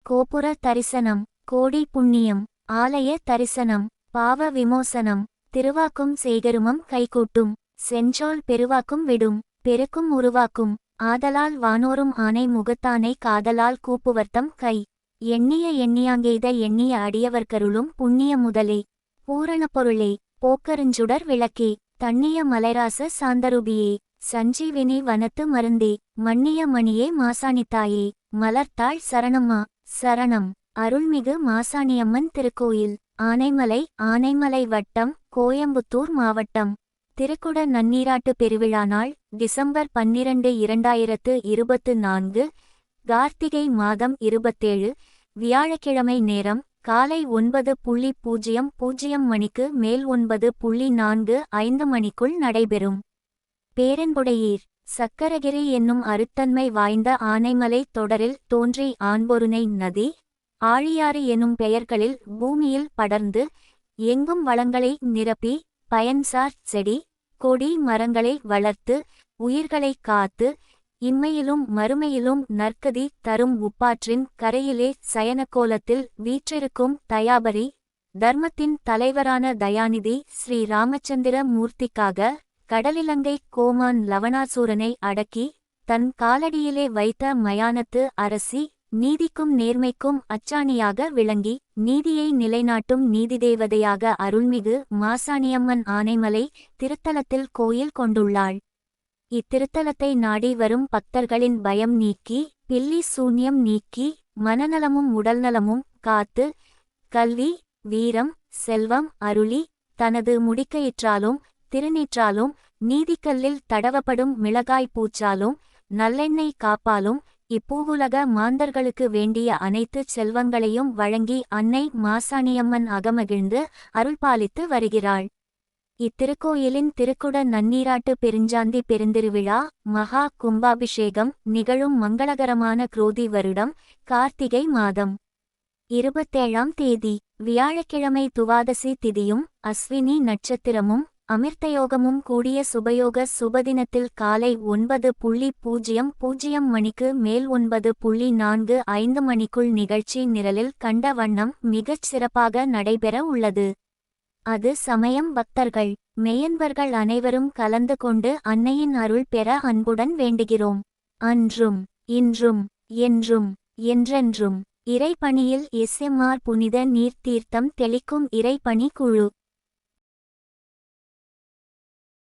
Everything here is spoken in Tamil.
கோபுர தரிசனம், கோடி புண்ணியம், ஆலய தரிசனம், பாவ விமோசனம், திருவாக்கும் செய்கருமம் கைகூட்டும், செஞ்சொல் பெருவாக்கும் விடும், பெருக்கும் உருவாக்கும், ஆதலால் வானோரும் ஆனை முகத்தானை காதலால் கூப்புவர்த்தம் கை, எண்ணிய எண்ணியாங்கெய்த எண்ணிய அடியவர்க்கருளும் புண்ணிய முதலே, பூரண பொருளே, போக்கருஞ்சுடர் விளக்கே, தண்ணிய மலைராச சாந்தரூபியே, சஞ்சீவினி வனத்து மருந்தே, மன்னிய மணியே மாசாணித்தாயே, மலர்த்தாள் சரணம்மா சரணம். அருள்மிகு மாசாணியம்மன் திருக்கோயில், ஆனைமலை, ஆனைமலை வட்டம், கோயம்புத்தூர் மாவட்டம். திருக்குட நன்னீராட்டு பெருவிழா நாள் டிசம்பர் 12, 2024, கார்த்திகை மாதம் 27, வியாழக்கிழமை. நேரம் காலை 9:00 மணிக்கு மேல் 9:45 மணிக்குள் நடைபெறும். பேரன்புடையீர் சக்கரகிரி என்னும் அருத்தன்மை வாய்ந்த ஆனைமலை தொடரில் தோன்றி ஆன்பொருணை நதி, ஆழியாறு எனும் பெயர்களில் பூமியில் படர்ந்து எங்கும் வளங்களை நிரப்பி பயன்சார் செடி கொடி மரங்களை வளர்த்து உயிர்களை காத்து இம்மையிலும் மறுமையிலும் நற்கதி தரும் உப்பாற்றின் கரையிலே சயனக்கோலத்தில் வீற்றிருக்கும் தயாபரி, தர்மத்தின் தலைவரான தயாநிதி ஸ்ரீ ராமச்சந்திர மூர்த்திக்காக கடலிலங்கை கோமான் லவணாசூரனை அடக்கி தன் காலடியிலே வைத்த மயானத்து அரசி, நீதிக்கும் நேர்மைக்கும் அச்சாணியாக விளங்கி நீதியை நிலைநாட்டும் நீதிதேவதையாக அருள்மிகு மாசாணியம்மன் ஆனைமலை திருத்தலத்தில் கோயில் கொண்டுள்ளாள். இத்திருத்தலத்தை நாடி வரும் பக்தர்களின் பயம் நீக்கி, பில்லி சூன்யம் நீக்கி, மனநலமும் உடல்நலமும் காத்து, கல்வி, வீரம், செல்வம் அருளி, தனது முடிக்கயிற்றாலும் திருநீற்றாலும் நீதிக்கல்லில் தடவப்படும் மிளகாய் பூச்சாலும் நல்லெண்ணெய் காப்பாலும் இப்பூவுலக மாந்தர்களுக்கு வேண்டிய அனைத்து செல்வங்களையும் வழங்கி அன்னை மாசாணியம்மன் அகமகிழ்ந்து அருள்பாலித்து வருகிறாள். இத்திருக்கோயிலின் திருக்குட நன்னீராட்டு பெருஞ்சாந்தி பெருந்திருவிழா மகா கும்பாபிஷேகம் நிகழும் மங்களகரமான குரோதி வருடம் கார்த்திகை மாதம் 27ஆம் தேதி வியாழக்கிழமை துவாதசி திதியும் அஸ்வினி நட்சத்திரமும் அமிர்தயோகமும் கூடிய சுபயோக சுபதினத்தில் காலை 9:00 மணிக்கு மேல் 9:45 மணிக்குள் நிகழ்ச்சி நிரலில் கண்ட வண்ணம் மிகச் சிறப்பாக நடைபெற உள்ளது. அது சமயம் பக்தர்கள் மெய்யன்பர்கள் அனைவரும் கலந்து கொண்டு அன்னையின் அருள் பெற அன்புடன் வேண்டுகிறோம். அன்றும் இன்றும் என்றும் என்றென்றும் இறைப்பணியில் SMR புனித நீர் தீர்த்தம் தெளிக்கும் இறைப்பணி குழு.